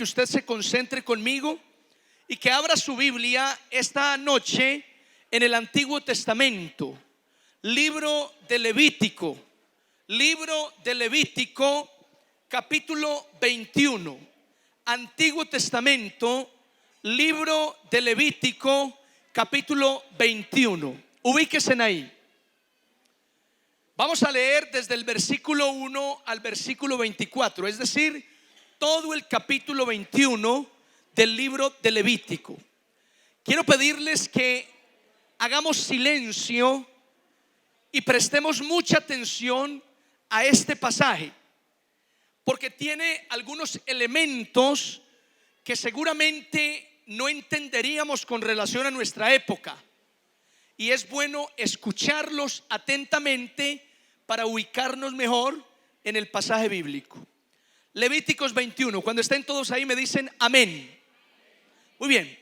que usted se concentre conmigo y que abra su Biblia esta noche en el Antiguo Testamento, libro de Levítico, capítulo 21. Antiguo Testamento, libro de Levítico, capítulo 21. Ubíquese ahí. Vamos a leer desde el versículo 1 al versículo 24, es decir, todo el capítulo 21 del libro de Levítico. Quiero pedirles que hagamos silencio y prestemos mucha atención a este pasaje, porque tiene algunos elementos que seguramente no entenderíamos con relación a nuestra época, y es bueno escucharlos atentamente para ubicarnos mejor en el pasaje bíblico. Levíticos 21, cuando estén todos ahí me dicen amén. Muy bien,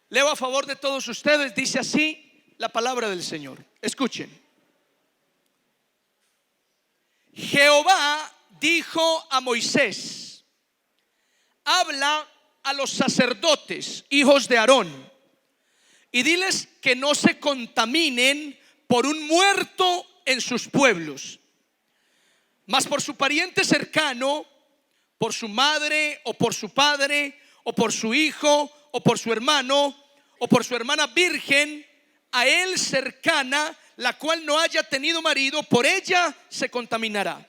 leo a favor de todos ustedes, dice así la palabra del Señor. Escuchen. Jehová dijo a Moisés: habla a los sacerdotes, hijos de Aarón, y diles que no se contaminen por un muerto en sus pueblos, mas por su pariente cercano, por su madre o por su padre o por su hijo o por su hermano o por su hermana virgen, a él cercana, la cual no haya tenido marido, por ella se contaminará.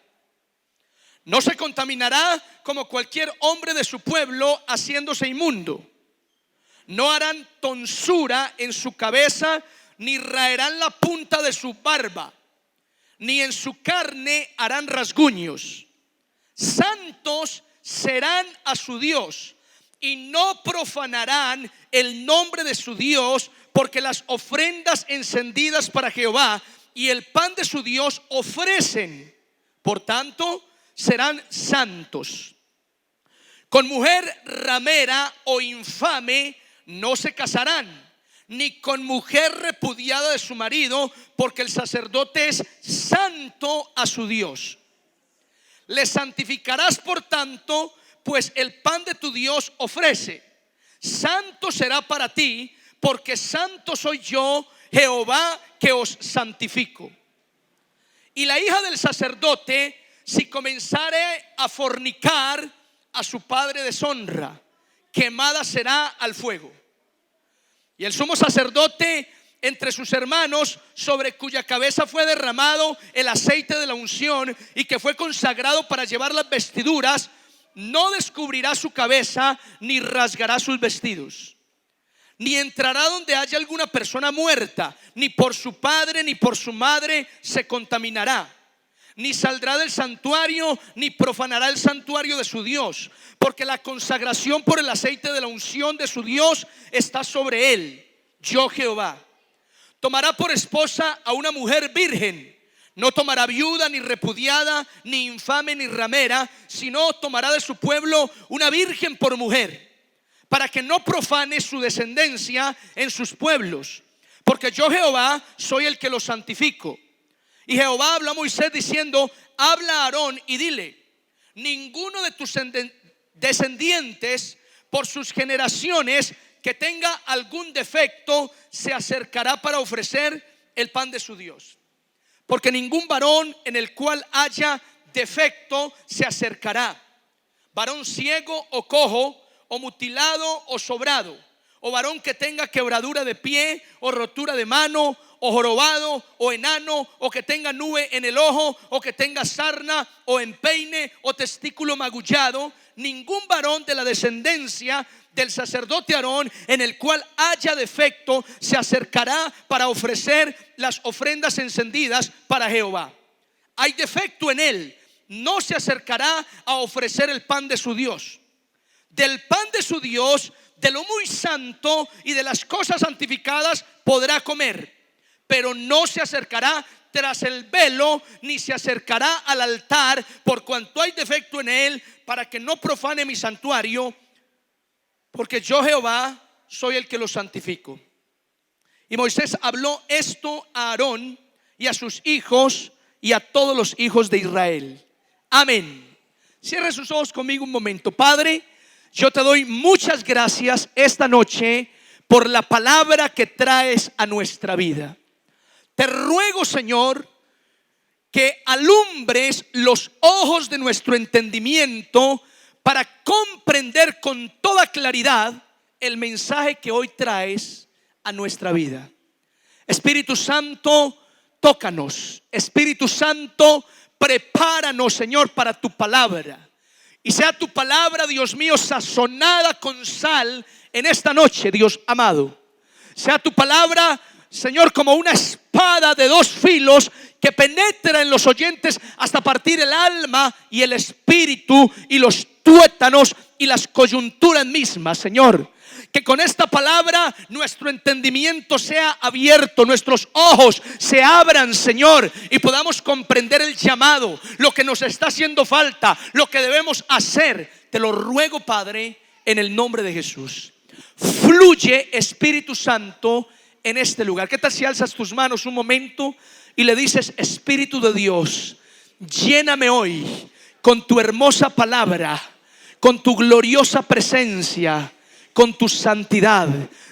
No se contaminará como cualquier hombre de su pueblo haciéndose inmundo. No harán tonsura en su cabeza, ni raerán la punta de su barba, ni en su carne harán rasguños. Santos serán a su Dios, y no profanarán el nombre de su Dios, porque las ofrendas encendidas para Jehová y el pan de su Dios ofrecen. Por tanto, serán santos. Con mujer ramera o infame no se casarán, ni con mujer repudiada de su marido, porque el sacerdote es santo a su Dios. Le santificarás por tanto, pues el pan de tu Dios ofrece. Santo será para ti, porque santo soy yo, Jehová, que os santifico. Y la hija del sacerdote, si comenzare a fornicar, a su padre deshonra, quemada será al fuego. Y el sumo sacerdote entre sus hermanos, sobre cuya cabeza fue derramado el aceite de la unción y que fue consagrado para llevar las vestiduras, no descubrirá su cabeza ni rasgará sus vestidos, ni entrará donde haya alguna persona muerta, ni por su padre ni por su madre se contaminará, ni saldrá del santuario, ni profanará el santuario de su Dios, porque la consagración por el aceite de la unción de su Dios está sobre él. Yo Jehová. Tomará por esposa a una mujer virgen. No tomará viuda, ni repudiada, ni infame, ni ramera, sino tomará de su pueblo una virgen por mujer, para que no profane su descendencia en sus pueblos, porque yo Jehová soy el que los santifico. Y Jehová habló a Moisés diciendo: habla a Aarón y dile: ninguno de tus descendientes por sus generaciones que tenga algún defecto se acercará para ofrecer el pan de su Dios, porque ningún varón en el cual haya defecto se acercará, varón ciego o cojo o mutilado o sobrado, o varón que tenga quebradura de pie o rotura de mano, o jorobado o enano, o que tenga nube en el ojo, o que tenga sarna o empeine o testículo magullado. Ningún varón de la descendencia del sacerdote Aarón en el cual haya defecto se acercará para ofrecer las ofrendas encendidas para Jehová. Hay defecto en él, no se acercará a ofrecer el pan de su Dios. Del pan de su Dios, de lo muy santo y de las cosas santificadas podrá comer, pero no se acercará tras el velo, ni se acercará al altar, por cuanto hay defecto en él, para que no profane mi santuario, porque yo Jehová soy el que lo santifico. Y Moisés habló esto a Aarón y a sus hijos y a todos los hijos de Israel. Amén. Cierre sus ojos conmigo un momento. Padre, yo te doy muchas gracias esta noche por la palabra que traes a nuestra vida. Te ruego, Señor, que alumbres los ojos de nuestro entendimiento para comprender con toda claridad el mensaje que hoy traes a nuestra vida. Espíritu Santo, tócanos. Espíritu Santo, prepáranos, Señor, para tu palabra. Y sea tu palabra, Dios mío, sazonada con sal en esta noche, Dios amado. Sea tu palabra, Señor, como una espada de dos filos que penetra en los oyentes hasta partir el alma y el espíritu y los tuétanos y las coyunturas mismas, Señor. Que con esta palabra nuestro entendimiento sea abierto, nuestros ojos se abran, Señor, y podamos comprender el llamado, lo que nos está haciendo falta, lo que debemos hacer. Te lo ruego, Padre, en el nombre de Jesús. Fluye, Espíritu Santo, en este lugar. ¿Qué tal si alzas tus manos un momento y le dices: Espíritu de Dios, lléname hoy con tu hermosa palabra, con tu gloriosa presencia, con tu santidad?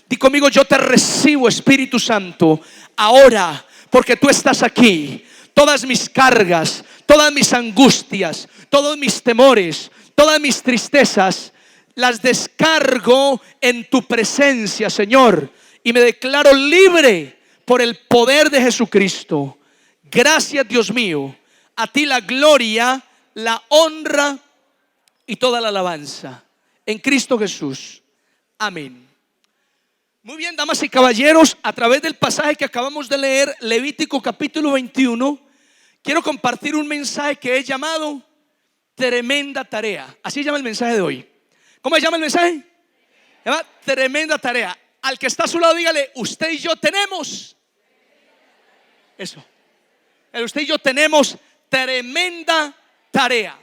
Di conmigo: yo te recibo, Espíritu Santo, ahora, porque tú estás aquí. Todas mis cargas, todas mis angustias, todos mis temores, todas mis tristezas, las descargo en tu presencia, Señor, y me declaro libre por el poder de Jesucristo. Gracias, Dios mío. A ti la gloria, la honra y toda la alabanza en Cristo Jesús. Amén. Muy bien, damas y caballeros, a través del pasaje que acabamos de leer, Levítico capítulo 21, quiero compartir un mensaje que he llamado Tremenda Tarea. Así llama el mensaje de hoy. ¿Cómo se llama el mensaje? Se llama Tremenda Tarea. Al que está a su lado, dígale: usted y yo tenemos eso. Usted y yo tenemos tremenda tarea.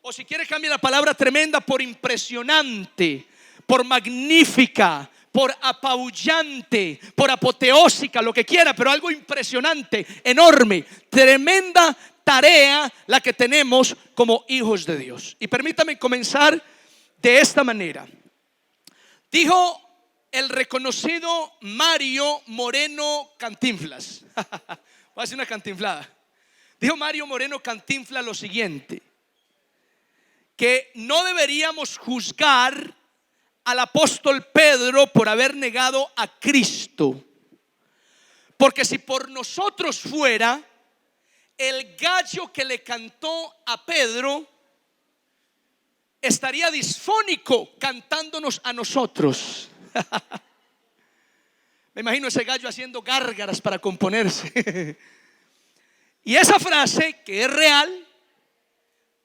O si quiere, cambie la palabra tremenda por impresionante, por magnífica, por apabullante, por apoteósica, lo que quiera, pero algo impresionante, enorme. Tremenda tarea la que tenemos como hijos de Dios. Y permítame comenzar de esta manera. Dijo el reconocido Mario Moreno Cantinflas. Voy a hacer una cantinflada. Dijo Mario Moreno Cantinflas lo siguiente: que no deberíamos juzgar al apóstol Pedro por haber negado a Cristo, porque si por nosotros fuera, el gallo que le cantó a Pedro estaría disfónico cantándonos a nosotros. Me imagino ese gallo haciendo gárgaras para componerse. Y esa frase, que es real,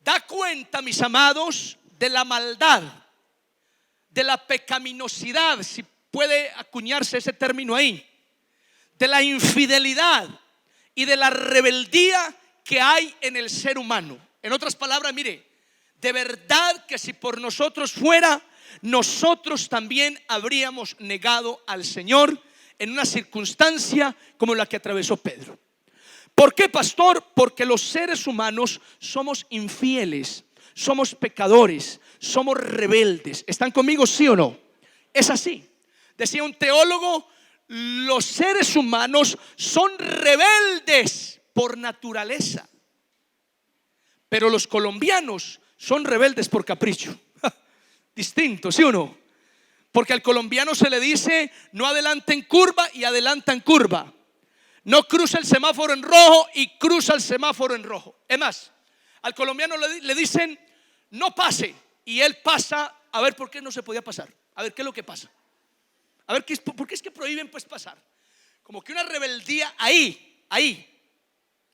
da cuenta, mis amados, de la maldad, de la pecaminosidad, si puede acuñarse ese término ahí, de la infidelidad y de la rebeldía que hay en el ser humano. En otras palabras, mire, de verdad que si por nosotros fuera, nosotros también habríamos negado al Señor en una circunstancia como la que atravesó Pedro. ¿Por qué, pastor? Porque los seres humanos somos infieles, somos pecadores, somos rebeldes. ¿Están conmigo, sí o no? Es así. Decía un teólogo: los seres humanos son rebeldes por naturaleza, pero los colombianos son rebeldes por capricho. Distinto, ¿sí o no? Porque al colombiano se le dice: no adelanta en curva y adelanta en curva. No cruza el semáforo en rojo y cruza el semáforo en rojo. Es más, al colombiano le dicen: no pase, y él pasa. A ver, ¿por qué no se podía pasar? A ver, ¿qué es lo que pasa? A ver, ¿por qué es que prohíben pues pasar? Como que una rebeldía ahí,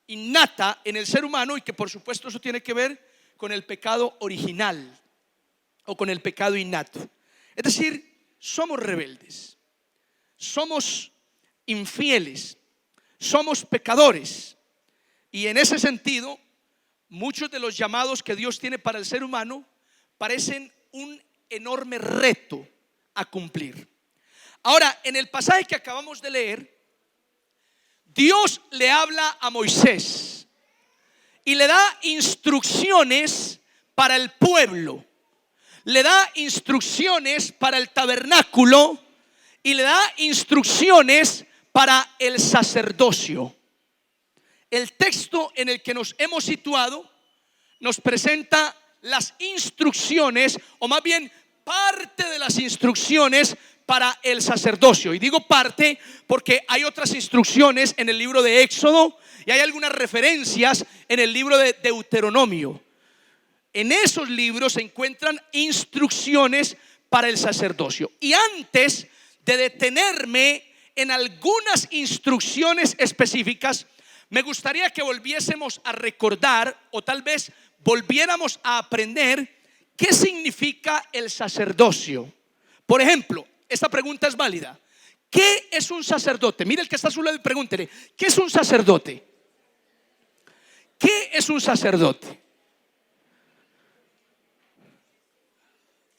innata en el ser humano, y que por supuesto eso tiene que ver con el pecado original o con el pecado innato. Es decir, somos rebeldes, somos infieles, somos pecadores. Y en ese sentido, muchos de los llamados que Dios tiene para el ser humano parecen un enorme reto a cumplir. Ahora, en el pasaje que acabamos de leer, Dios le habla a Moisés y le da instrucciones para el pueblo. le da instrucciones para el tabernáculo y le da instrucciones para el sacerdocio. El texto en el que nos hemos situado nos presenta las instrucciones, o más bien parte de las instrucciones para el sacerdocio. Y digo parte porque hay otras instrucciones en el libro de Éxodo y hay algunas referencias en el libro de Deuteronomio. En esos libros se encuentran instrucciones para el sacerdocio. Y antes de detenerme en algunas instrucciones específicas, me gustaría que volviésemos a recordar, o tal vez volviéramos a aprender, qué significa el sacerdocio. Por ejemplo, esta pregunta es válida. ¿Qué es un sacerdote? Mire el que está a su lado y pregúntele: ¿qué es un sacerdote? ¿Qué es un sacerdote?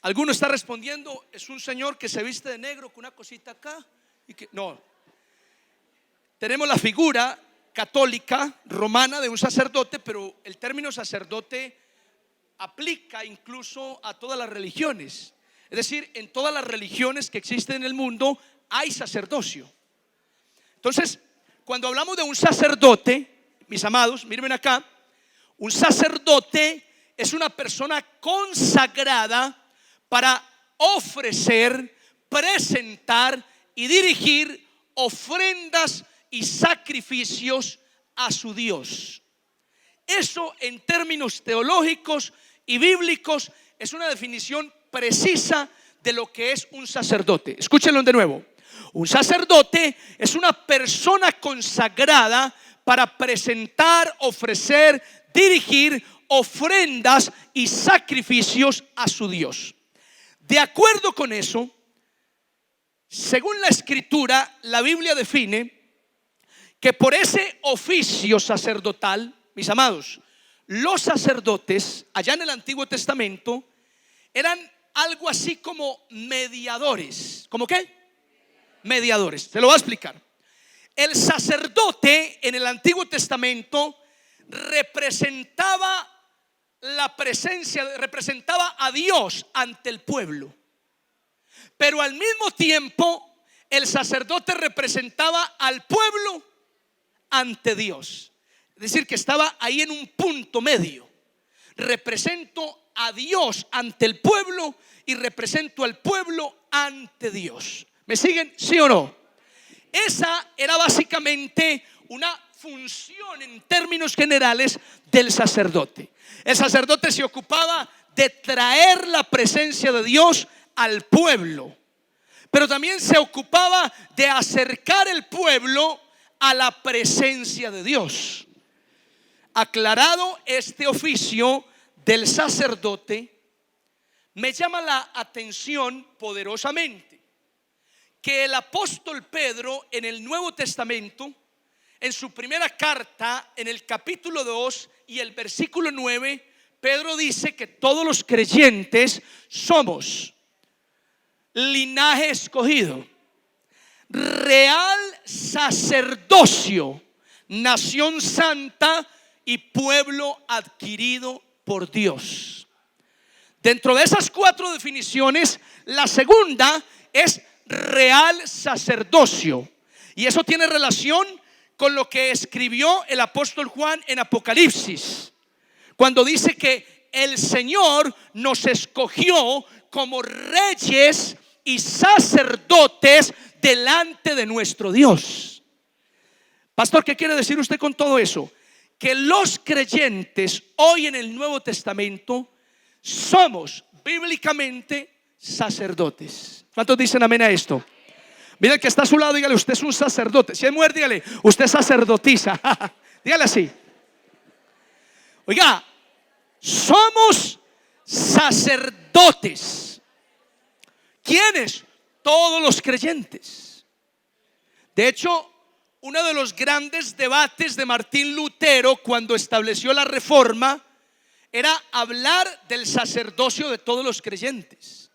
Alguno está respondiendo: es un señor que se viste de negro con una cosita acá y que no. Tenemos la figura católica romana de un sacerdote, pero el término sacerdote aplica incluso a todas las religiones. Es decir, en todas las religiones que existen en el mundo hay sacerdocio. Entonces, cuando hablamos de un sacerdote, mis amados, miren acá, un sacerdote es una persona consagrada para ofrecer, presentar y dirigir ofrendas y sacrificios a su Dios. Eso, en términos teológicos y bíblicos, es una definición precisa de lo que es un sacerdote. Escúchenlo de nuevo. Un sacerdote es una persona consagrada para presentar, ofrecer, dirigir ofrendas y sacrificios a su Dios. De acuerdo con eso, según la Escritura, la Biblia define que por ese oficio sacerdotal, mis amados, los sacerdotes allá en el Antiguo Testamento eran algo así como mediadores. ¿Cómo qué? Mediadores. Se lo voy a explicar. El sacerdote en el Antiguo Testamento representaba la presencia, representaba a Dios ante el pueblo. Pero al mismo tiempo, el sacerdote representaba al pueblo ante Dios. Es decir, que estaba ahí en un punto medio. Represento a Dios ante el pueblo y represento al pueblo ante Dios. ¿Me siguen? ¿Sí o no? Esa era básicamente una función en términos generales del sacerdote. El sacerdote se ocupaba de traer la presencia de Dios al pueblo, pero también se ocupaba de acercar el pueblo a la presencia de Dios. Aclarado este oficio del sacerdote, me llama la atención poderosamente que el apóstol Pedro en el Nuevo Testamento, en su primera carta, en el capítulo 2 y el versículo 9, Pedro dice que todos los creyentes somos linaje escogido, real sacerdocio, nación santa y pueblo adquirido por Dios. Dentro de esas cuatro definiciones, la segunda es real sacerdocio, y eso tiene relación con lo que escribió el apóstol Juan en Apocalipsis, cuando dice que el Señor nos escogió como reyes y sacerdotes delante de nuestro Dios. Pastor, ¿qué quiere decir usted con todo eso? Que los creyentes hoy en el Nuevo Testamento somos bíblicamente sacerdotes. ¿Cuántos dicen amén a esto? Mira el que está a su lado, dígale: usted es un sacerdote. Si es mujer, dígale: usted es sacerdotisa. Dígale así. Oiga, somos sacerdotes. ¿Quiénes? Todos los creyentes. De hecho, uno de los grandes debates de Martín Lutero cuando estableció la Reforma era hablar del sacerdocio de todos los creyentes,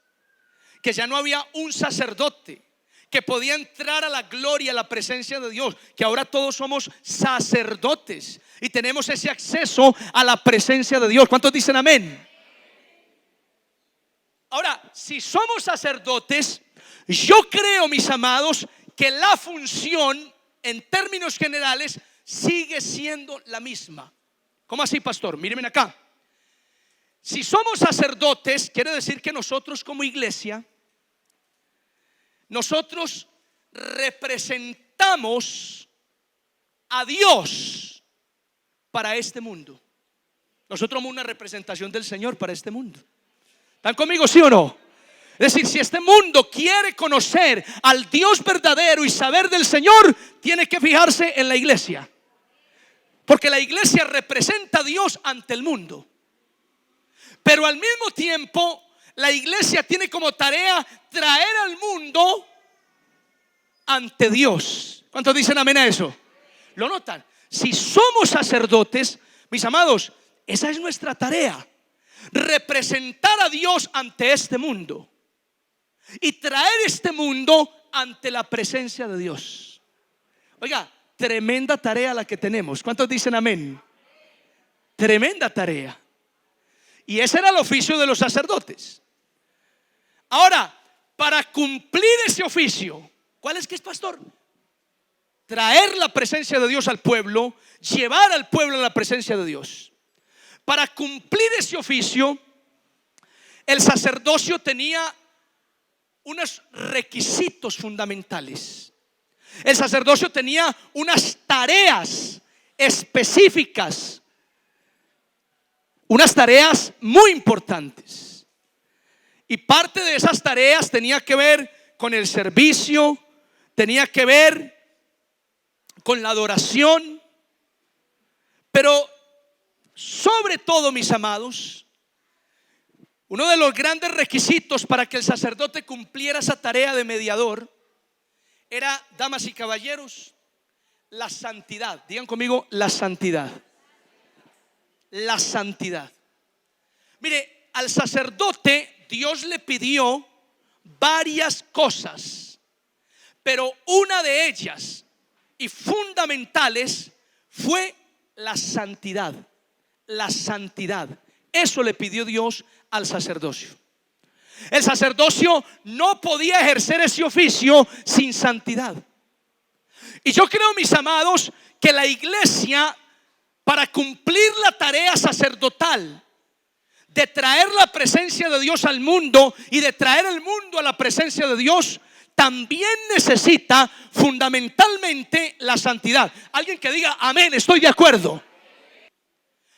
que ya no había un sacerdote que podía entrar a la gloria, a la presencia de Dios, que ahora todos somos sacerdotes y tenemos ese acceso a la presencia de Dios. ¿Cuántos dicen amén? Ahora, si somos sacerdotes, yo creo, mis amados, que la función en términos generales sigue siendo la misma. ¿Cómo así, pastor? Mírenme acá. Si somos sacerdotes, quiere decir que nosotros como iglesia, nosotros representamos a Dios para este mundo. Nosotros somos una representación del Señor para este mundo. ¿Están conmigo, sí o no? Es decir, si este mundo quiere conocer al Dios verdadero y saber del Señor, tiene que fijarse en la iglesia, porque la iglesia representa a Dios ante el mundo. Pero al mismo tiempo, la iglesia tiene como tarea traer al mundo ante Dios. ¿Cuántos dicen amén a eso? ¿Lo notan? Si somos sacerdotes, mis amados, esa es nuestra tarea: representar a Dios ante este mundo y traer este mundo ante la presencia de Dios. Oiga, tremenda tarea la que tenemos. ¿Cuántos dicen amén? Tremenda tarea. Y ese era el oficio de los sacerdotes. Ahora, para cumplir ese oficio, ¿cuál es que es, pastor? Traer la presencia de Dios al pueblo, llevar al pueblo a la presencia de Dios. Para cumplir ese oficio, el sacerdocio tenía unos requisitos fundamentales. El sacerdocio tenía unas tareas específicas, unas tareas muy importantes. Y parte de esas tareas tenía que ver con el servicio, tenía que ver con la adoración, pero sobre todo, mis amados, uno de los grandes requisitos para que el sacerdote cumpliera esa tarea de mediador era, damas y caballeros, la santidad. Digan conmigo, la santidad. La santidad. Mire, al sacerdote Dios le pidió varias cosas, pero una de ellas y fundamentales fue la santidad. La santidad. Eso le pidió Dios al sacerdocio. El sacerdocio no podía ejercer ese oficio sin santidad. Y yo creo, mis amados, que la iglesia, para cumplir la tarea sacerdotal de traer la presencia de Dios al mundo y de traer el mundo a la presencia de Dios, también necesita fundamentalmente la santidad. Alguien que diga amén, estoy de acuerdo.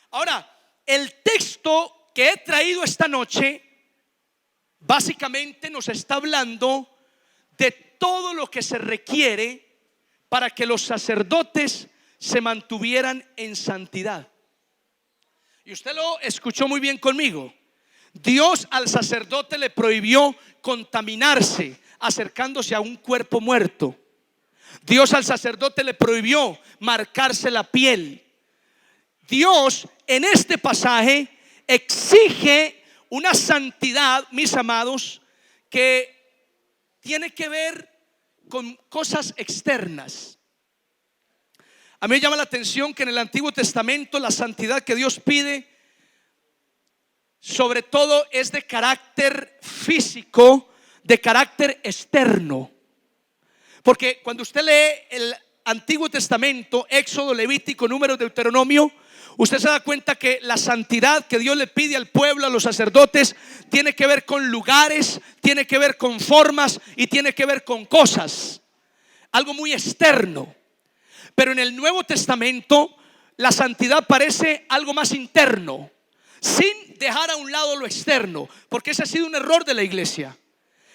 Ahora, el texto que he traído esta noche básicamente nos está hablando de todo lo que se requiere para que los sacerdotes se mantuvieran en santidad. Y usted lo escuchó muy bien conmigo. Dios al sacerdote le prohibió contaminarse acercándose a un cuerpo muerto. Dios al sacerdote le prohibió marcarse la piel. Dios en este pasaje exige una santidad, mis amados, que tiene que ver con cosas externas. A mí me llama la atención que en el Antiguo Testamento la santidad que Dios pide sobre todo es de carácter físico, de carácter externo. Porque cuando usted lee el Antiguo Testamento, Éxodo, Levítico, Números, Deuteronomio, usted se da cuenta que la santidad que Dios le pide al pueblo, a los sacerdotes, tiene que ver con lugares, tiene que ver con formas y tiene que ver con cosas. Algo muy externo. Pero en el Nuevo Testamento la santidad parece algo más interno, sin dejar a un lado lo externo, porque ese ha sido un error de la iglesia.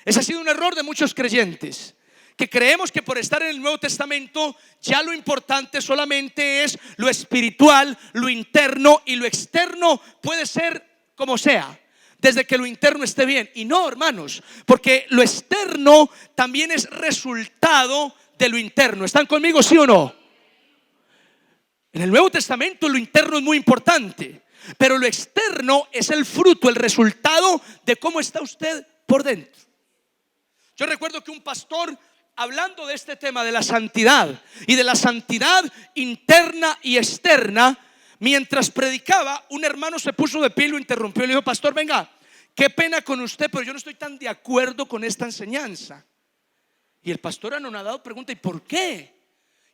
Ese ha sido un error de muchos creyentes, que creemos que por estar en el Nuevo Testamento ya lo importante solamente es lo espiritual, lo interno, y lo externo puede ser como sea, desde que lo interno esté bien. Y no, hermanos, porque lo externo también es resultado de lo interno. ¿Están conmigo, sí o no? En el Nuevo Testamento lo interno es muy importante, pero lo externo es el fruto, el resultado de cómo está usted por dentro. Yo recuerdo que un pastor, hablando de este tema de la santidad y de la santidad interna y externa, mientras predicaba, un hermano se puso de pie y lo interrumpió y le dijo: pastor, venga, qué pena con usted, pero yo no estoy tan de acuerdo con esta enseñanza. Y el pastor anonadado pregunta: ¿y por qué?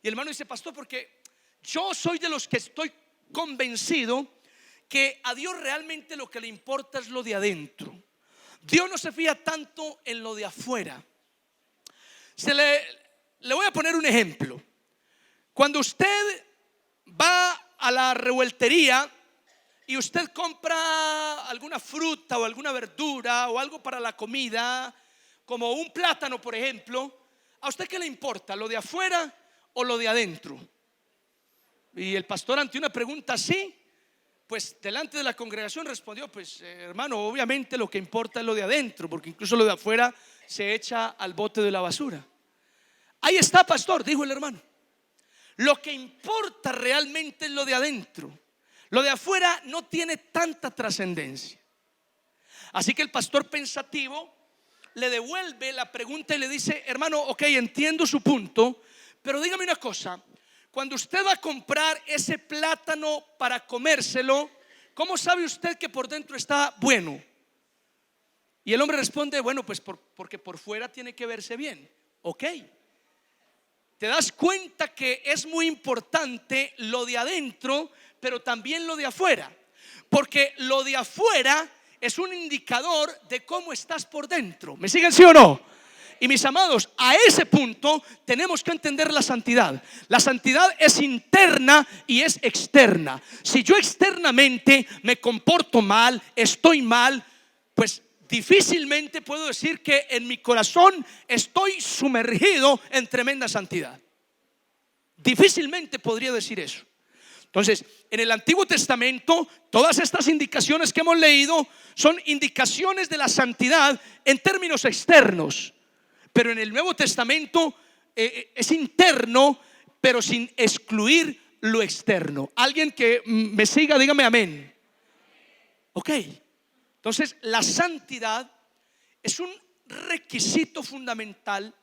Y el hermano dice: pastor, porque yo soy de los que estoy convencido que a Dios realmente lo que le importa es lo de adentro. Dios no se fía tanto en lo de afuera. Le voy a poner un ejemplo. Cuando usted va a la revueltería y usted compra alguna fruta o alguna verdura o algo para la comida, como un plátano, por ejemplo, ¿a usted qué le importa? ¿Lo de afuera o lo de adentro? Y el pastor, ante una pregunta así, pues delante de la congregación respondió: pues hermano, obviamente lo que importa es lo de adentro, porque incluso lo de afuera se echa al bote de la basura. Ahí está, pastor, dijo el hermano. Lo que importa realmente es lo de adentro. Lo de afuera no tiene tanta trascendencia. Así que el pastor pensativo le devuelve la pregunta y le dice: hermano, ok, entiendo su punto, pero dígame una cosa. Cuando usted va a comprar ese plátano para comérselo, ¿cómo sabe usted que por dentro está bueno? Y el hombre responde: bueno, pues porque por fuera tiene que verse bien. Ok. Te das cuenta que es muy importante lo de adentro, pero también lo de afuera, porque lo de afuera es un indicador de cómo estás por dentro. ¿Me siguen, sí o no? Y mis amados, a ese punto tenemos que entender la santidad. La santidad es interna y es externa. Si yo externamente me comporto mal, estoy mal, pues difícilmente puedo decir que en mi corazón estoy sumergido en tremenda santidad. Difícilmente podría decir eso. Entonces, en el Antiguo Testamento, todas estas indicaciones que hemos leído son indicaciones de la santidad en términos externos. Pero en el Nuevo Testamento es interno, pero sin excluir lo externo. Alguien que me siga, dígame amén. Ok. Entonces, la santidad es un requisito fundamental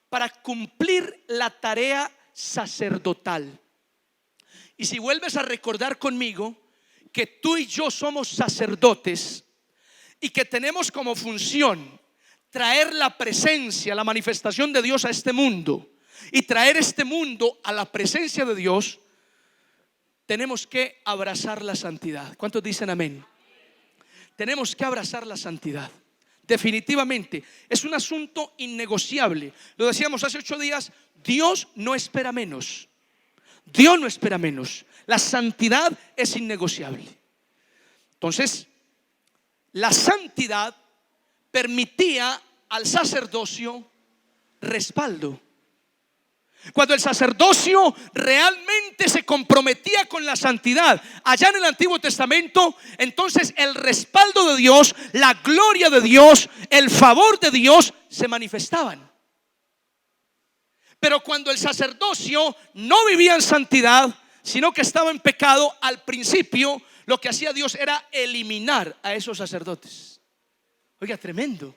para cumplir la tarea sacerdotal. Y si vuelves a recordar conmigo que tú y yo somos sacerdotes y que tenemos como función traer la presencia, la manifestación de Dios a este mundo y traer este mundo a la presencia de Dios, tenemos que abrazar la santidad. ¿Cuántos dicen amén? Tenemos que abrazar la santidad. Definitivamente es un asunto innegociable. Lo decíamos hace 8 días. Dios no espera menos. Dios no espera menos. La santidad es innegociable. Entonces, la santidad permitía al sacerdocio respaldo. Cuando el sacerdocio realmente se comprometía con la santidad allá en el Antiguo Testamento, entonces el respaldo de Dios, la gloria de Dios, el favor de Dios se manifestaban. Pero cuando el sacerdocio no vivía en santidad, sino que estaba en pecado, al principio lo que hacía Dios era eliminar a esos sacerdotes. Oiga, tremendo.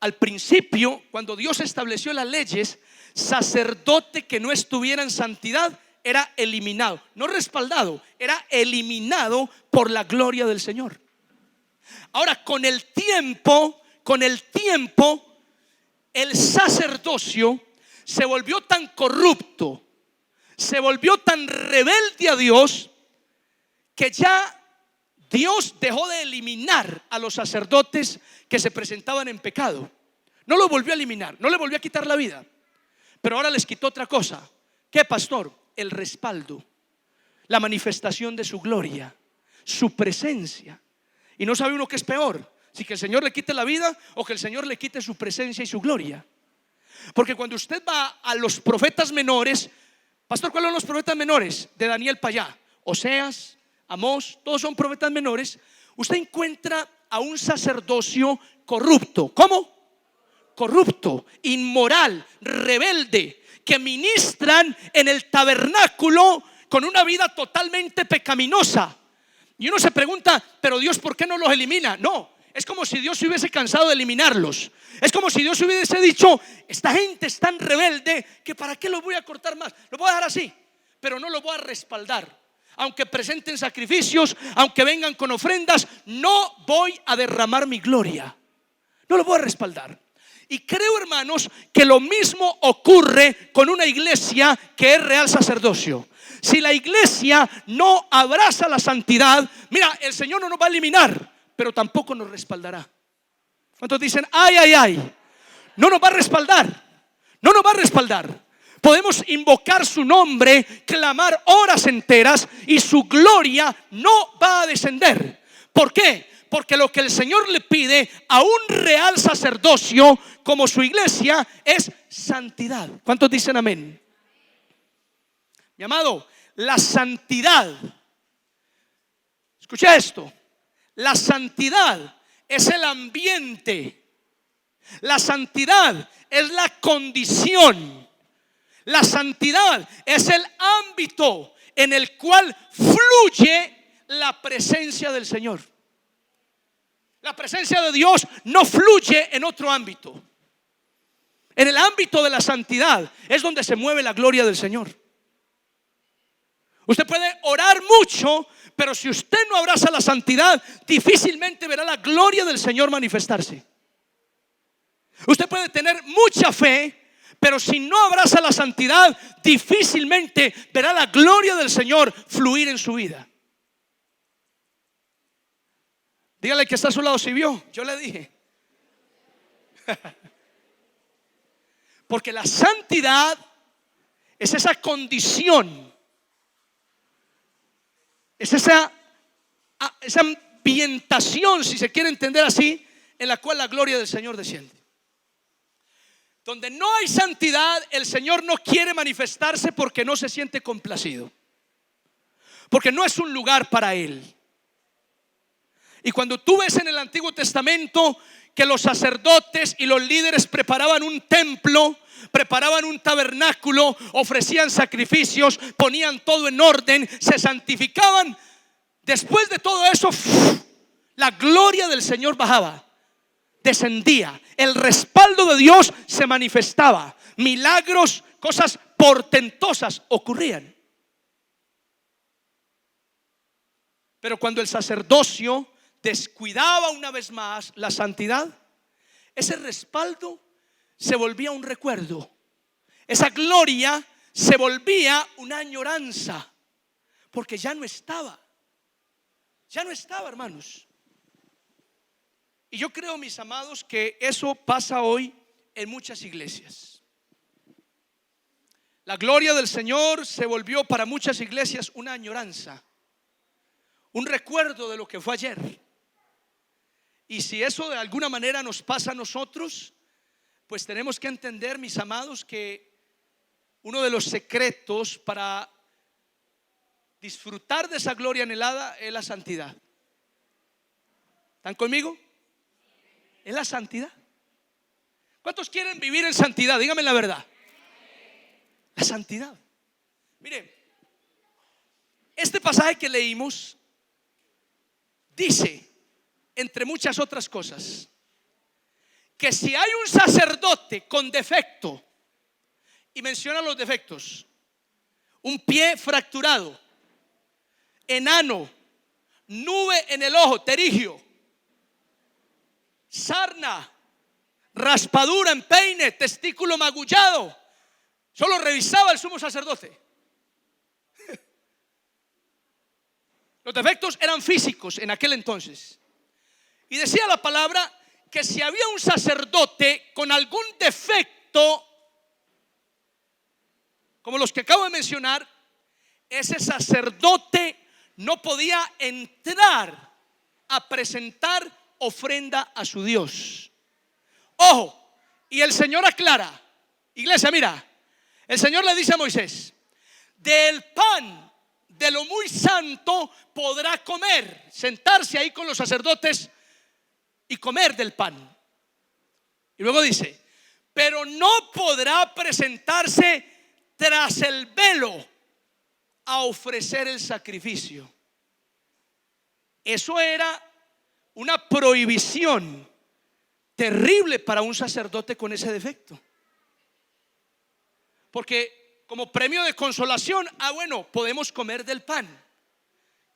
Al principio, cuando Dios estableció las leyes, sacerdote que no estuviera en santidad era eliminado, no respaldado, era eliminado por la gloria del Señor. Ahora, con el tiempo, el sacerdocio se volvió tan corrupto, se volvió tan rebelde a Dios, que ya Dios dejó de eliminar a los sacerdotes que se presentaban en pecado. No los volvió a eliminar, no le volvió a quitar la vida, pero ahora les quitó otra cosa. ¿Qué, pastor? El respaldo, la manifestación de su gloria, su presencia. Y no sabe uno qué es peor, si que el Señor le quite la vida o que el Señor le quite su presencia y su gloria. Porque cuando usted va a los profetas menores, pastor, ¿cuáles son los profetas menores? De Daniel para allá, Oseas, Amós, todos son profetas menores. Usted encuentra a un sacerdocio corrupto. ¿Cómo? Corrupto, inmoral, rebelde, que ministran en el tabernáculo con una vida totalmente pecaminosa. Y uno se pregunta, pero Dios, ¿por qué no los elimina? No, es como si Dios se hubiese cansado de eliminarlos. Es como si Dios hubiese dicho: esta gente es tan rebelde que para qué los voy a cortar más, los voy a dejar así, pero no los voy a respaldar. aunque presenten sacrificios, aunque vengan con ofrendas, no voy a derramar mi gloria. No lo voy a respaldar. Y creo, hermanos, que lo mismo ocurre con una iglesia que es real sacerdocio. Si la iglesia no abraza la santidad, mira, el Señor no nos va a eliminar, pero tampoco nos respaldará. ¿Cuántos dicen, ay, ay, ay? No nos va a respaldar, no nos va a respaldar. Podemos invocar su nombre, clamar horas enteras y su gloria no va a descender. ¿Por qué? Porque lo que el Señor le pide a un real sacerdocio como su iglesia es santidad. ¿Cuántos dicen amén? Mi amado, la santidad, escucha esto, la santidad es el ambiente. La santidad es la condición. La santidad es el ámbito en el cual fluye la presencia del Señor. La presencia de Dios no fluye en otro ámbito. En el ámbito de la santidad es donde se mueve la gloria del Señor. Usted puede orar mucho, pero si usted no abraza la santidad, difícilmente verá la gloria del Señor manifestarse. Usted puede tener mucha fe, pero si no abraza la santidad, difícilmente verá la gloria del Señor fluir en su vida. Dígale que está a su lado, si vio, yo le dije. Porque la santidad es esa condición, es esa ambientación, si se quiere entender así, en la cual la gloria del Señor desciende. Donde no hay santidad, el Señor no quiere manifestarse porque no se siente complacido, porque no es un lugar para Él. Y cuando tú ves en el Antiguo Testamento que los sacerdotes y los líderes preparaban un templo, preparaban un tabernáculo, ofrecían sacrificios, ponían todo en orden, se santificaban, después de todo eso, la gloria del Señor bajaba, descendía, el respaldo de Dios se manifestaba, milagros, cosas portentosas ocurrían. Pero cuando el sacerdocio descuidaba una vez más la santidad, ese respaldo se volvía un recuerdo, esa gloria se volvía una añoranza, porque ya no estaba, hermanos. Y yo creo, mis amados, que eso pasa hoy en muchas iglesias. La gloria del Señor se volvió para muchas iglesias una añoranza, un recuerdo de lo que fue ayer. Y si eso de alguna manera nos pasa a nosotros, pues tenemos que entender, mis amados, que uno de los secretos para disfrutar de esa gloria anhelada es la santidad. ¿Están conmigo? Es la santidad. ¿Cuántos quieren vivir en santidad? Díganme la verdad. La santidad. Mire, este pasaje que leímos dice, entre muchas otras cosas, que si hay un sacerdote con defecto, y menciona los defectos: un pie fracturado, enano, nube en el ojo, terigio, sarna, raspadura en peine, testículo magullado. Solo revisaba el sumo sacerdote. Los defectos eran físicos en aquel entonces. Y decía la palabra que si había un sacerdote con algún defecto, como los que acabo de mencionar, ese sacerdote no podía entrar a presentar ofrenda a su Dios. Ojo, y el Señor aclara, iglesia, mira, el Señor le dice a Moisés: del pan de lo muy santo podrá comer, sentarse ahí con los sacerdotes y comer del pan. Y luego dice: pero no podrá presentarse tras el velo a ofrecer el sacrificio. Eso era una prohibición terrible para un sacerdote con ese defecto. Porque como premio de consolación, bueno, podemos comer del pan.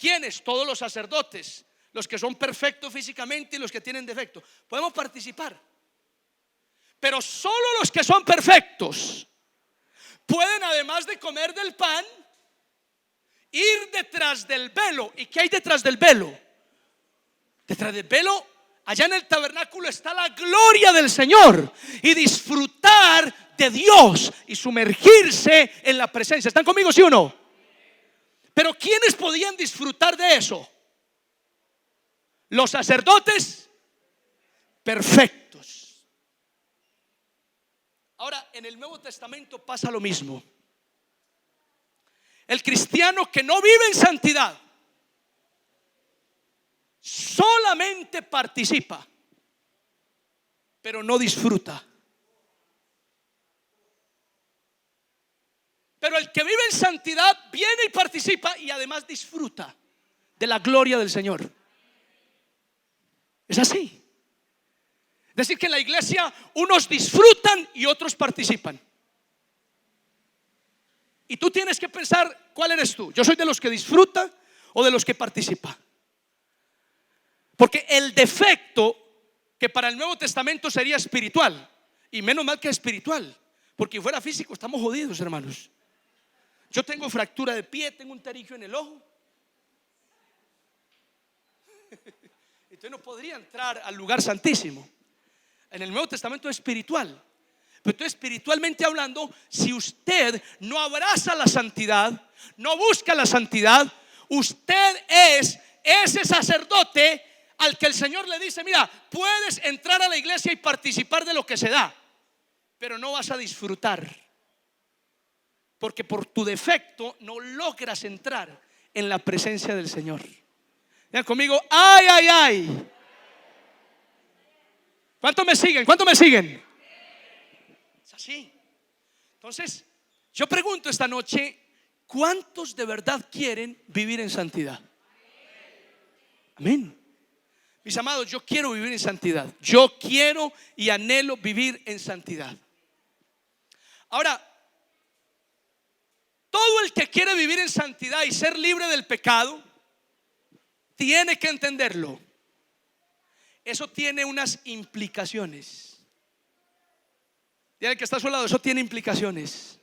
¿Quiénes? Todos los sacerdotes, los que son perfectos físicamente y los que tienen defecto. Podemos participar. Pero solo los que son perfectos pueden, además de comer del pan, ir detrás del velo. ¿Y qué hay detrás del velo? Detrás del velo, allá en el tabernáculo, está la gloria del Señor, y disfrutar de Dios y sumergirse en la presencia. ¿Están conmigo, sí o no? Pero ¿quiénes podían disfrutar de eso? Los sacerdotes perfectos. Ahora, en el Nuevo Testamento pasa lo mismo. El cristiano que no vive en santidad solamente participa, pero no disfruta. Pero el que vive en santidad viene y participa y además disfruta de la gloria del Señor. Es así. Es decir, que en la iglesia unos disfrutan y otros participan. Y tú tienes que pensar, ¿cuál eres tú? ¿Yo soy de los que disfruta o de los que participa? Porque el defecto, que para el Nuevo Testamento sería espiritual, y menos mal que espiritual, porque si fuera físico estamos jodidos, hermanos. Yo tengo fractura de pie, tengo un terigio en el ojo. Entonces no podría entrar al lugar santísimo. En el Nuevo Testamento es espiritual. Pero entonces, espiritualmente hablando, si usted no abraza la santidad, no busca la santidad, usted es ese sacerdote al que el Señor le dice: mira, puedes entrar a la iglesia y participar de lo que se da, pero no vas a disfrutar, porque por tu defecto no logras entrar en la presencia del Señor. Vean conmigo, ay, ay, ay. ¿Cuántos me siguen? ¿Cuántos me siguen? Es así. Entonces, yo pregunto esta noche: ¿cuántos de verdad quieren vivir en santidad? Amén. Mis amados, yo quiero vivir en santidad. Yo quiero y anhelo vivir en santidad. Ahora, todo el que quiere vivir en santidad y ser libre del pecado tiene que entenderlo. Eso tiene unas implicaciones. Dígale que está a su lado, eso tiene implicaciones.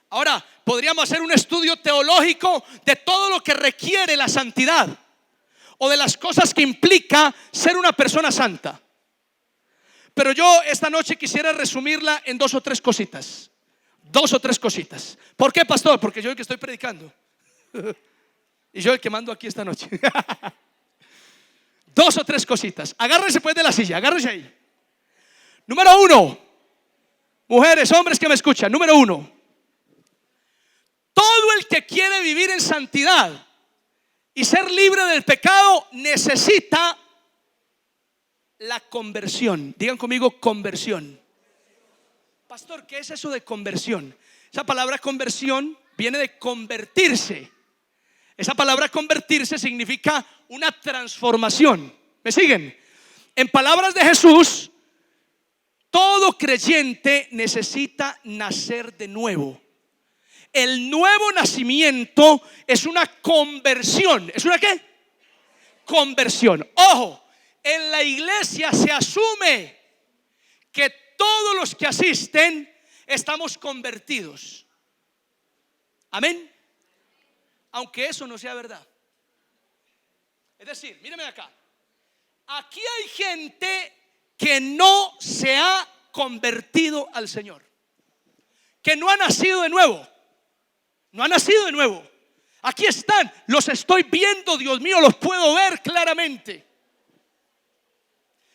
Ahora, podríamos hacer un estudio teológico de todo lo que requiere la santidad, o de las cosas que implica ser una persona santa. Pero yo esta noche quisiera resumirla en dos o tres cositas. Dos o tres cositas. ¿Por qué, pastor? Porque yo el que estoy predicando y yo el que mando aquí esta noche. Dos o tres cositas. Agárrense pues de la silla, agárrense ahí. Número uno, mujeres, hombres que me escuchan. Número uno, todo el que quiere vivir en santidad y ser libre del pecado necesita la conversión. Digan conmigo, conversión. Pastor, ¿qué es eso de conversión? Esa palabra conversión viene de convertirse. Esa palabra convertirse significa una transformación. ¿Me siguen? En palabras de Jesús, todo creyente necesita nacer de nuevo. El nuevo nacimiento es una conversión. ¿Es una qué? Conversión. Ojo, en la iglesia se asume que todos los que asisten estamos convertidos. Amén. Aunque eso no sea verdad. Es decir, míreme acá. Aquí hay gente que no se ha convertido al Señor, que no ha nacido de nuevo. No ha nacido de nuevo. Aquí están, los estoy viendo, Dios mío, los puedo ver claramente.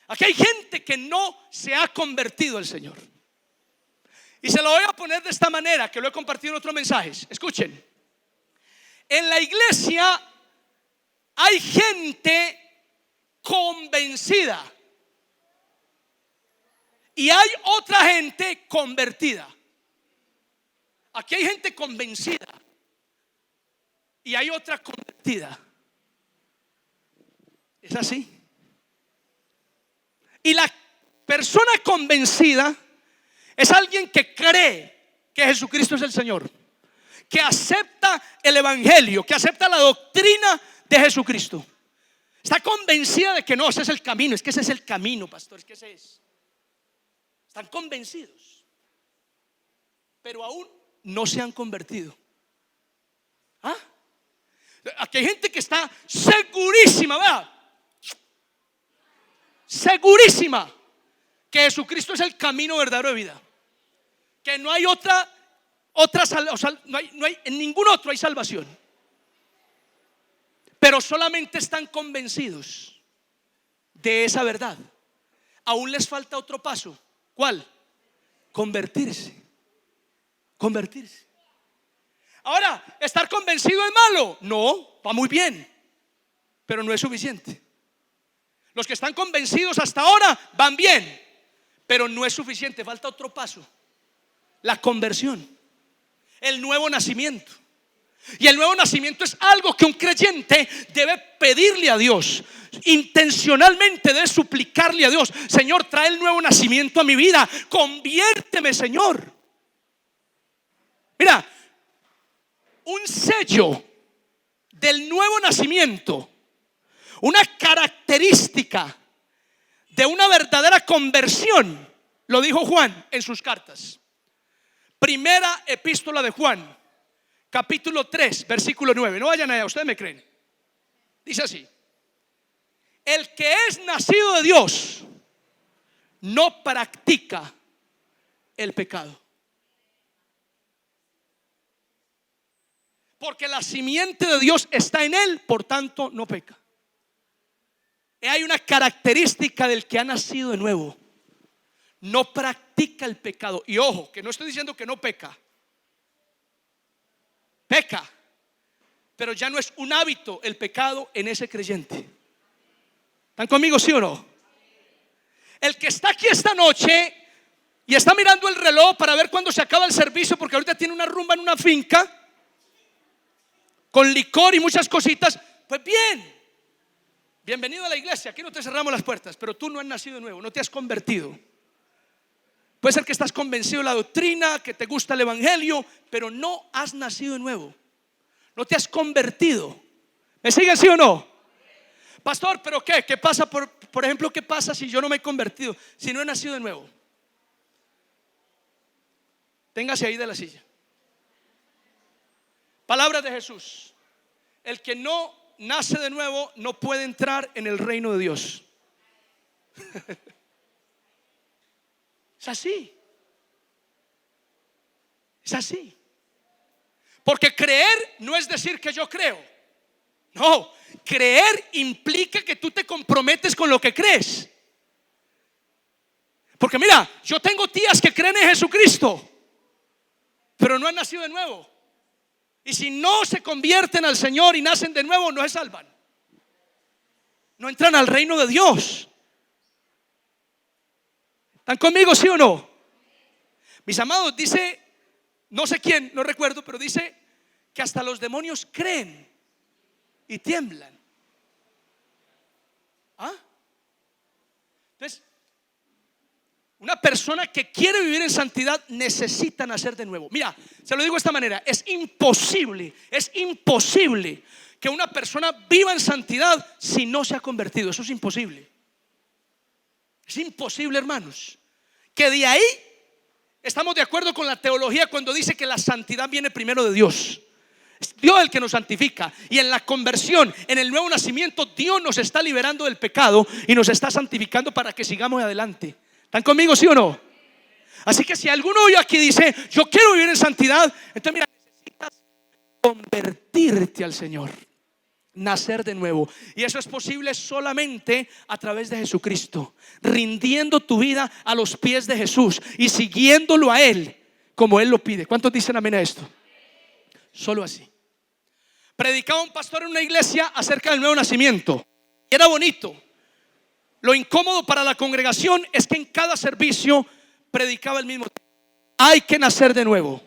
Aquí hay gente que no se ha convertido al Señor. Y se lo voy a poner de esta manera, que lo he compartido en otros mensajes. Escuchen. En la iglesia hay gente convencida y hay otra gente convertida. Aquí hay gente convencida y hay otra convertida. Es así. Y la persona convencida es alguien que cree que Jesucristo es el Señor, que acepta el evangelio, que acepta la doctrina de Jesucristo. Está convencida de que no, ese es el camino. Es que ese es el camino, pastor, es que ese es. Están convencidos, pero aún no se han convertido. ¿Ah? Aquí hay gente que está segurísima, ¿verdad? Segurísima que Jesucristo es el camino verdadero de vida, que no hay no hay en ningún otro hay salvación, pero solamente están convencidos de esa verdad. Aún les falta otro paso. ¿Cuál? Convertirse. Convertirse. Ahora, ¿estar convencido es malo? No, va muy bien, pero no es suficiente. Los que están convencidos hasta ahora van bien, pero no es suficiente. Falta otro paso: la conversión, el nuevo nacimiento. Y el nuevo nacimiento es algo que un creyente debe pedirle a Dios. Intencionalmente debe suplicarle a Dios: Señor, trae el nuevo nacimiento a mi vida, conviérteme, Señor. Mira, un sello del nuevo nacimiento, una característica de una verdadera conversión, lo dijo Juan en sus cartas. Primera epístola de Juan, capítulo 3, versículo 9. No vayan allá, ustedes me creen. Dice así: el que es nacido de Dios no practica el pecado, porque la simiente de Dios está en él, por tanto no peca. Hay una característica del que ha nacido de nuevo: no practica el pecado. Y ojo, que no estoy diciendo que no peca. Peca, pero ya no es un hábito el pecado en ese creyente. ¿Están conmigo, sí o no? El que está aquí esta noche y está mirando el reloj para ver cuándo se acaba el servicio, porque ahorita tiene una rumba en una finca con licor y muchas cositas, pues bien, bienvenido a la iglesia. Aquí no te cerramos las puertas, pero tú no has nacido de nuevo, no te has convertido. Puede ser que estás convencido de la doctrina, que te gusta el evangelio, pero no has nacido de nuevo, no te has convertido. ¿Me siguen, sí o no? Pastor, ¿pero qué? ¿Qué pasa? Por ejemplo, ¿qué pasa si yo no me he convertido? Si no he nacido de nuevo. Téngase ahí de la silla. Palabras de Jesús: el que no nace de nuevo no puede entrar en el reino de Dios. Es así. Es así. Porque creer no es decir que yo creo. No, creer implica que tú te comprometes con lo que crees. Porque mira, yo tengo tías que creen en Jesucristo, pero no han nacido de nuevo. Y si no se convierten al Señor y nacen de nuevo, no se salvan. No entran al reino de Dios. ¿Están conmigo, sí o no? Mis amados, dice, no sé quién, no recuerdo, pero dice que hasta los demonios creen y tiemblan. ¿Ah? Entonces, una persona que quiere vivir en santidad necesita nacer de nuevo. Mira, se lo digo de esta manera: es imposible que una persona viva en santidad si no se ha convertido. Eso es imposible. Es imposible, hermanos. Que de ahí estamos de acuerdo con la teología cuando dice que la santidad viene primero de Dios. Es Dios el que nos santifica. Y en la conversión, en el nuevo nacimiento, Dios nos está liberando del pecado y nos está santificando para que sigamos adelante. ¿Están conmigo, sí o no? Así que si alguno hoy aquí dice: yo quiero vivir en santidad, entonces mira, necesitas convertirte al Señor, nacer de nuevo. Y eso es posible solamente a través de Jesucristo, rindiendo tu vida a los pies de Jesús y siguiéndolo a Él como Él lo pide. ¿Cuántos dicen amén a esto? Solo así. Predicaba un pastor en una iglesia acerca del nuevo nacimiento. Era bonito. Lo incómodo para la congregación es que en cada servicio predicaba el mismo tema: hay que nacer de nuevo,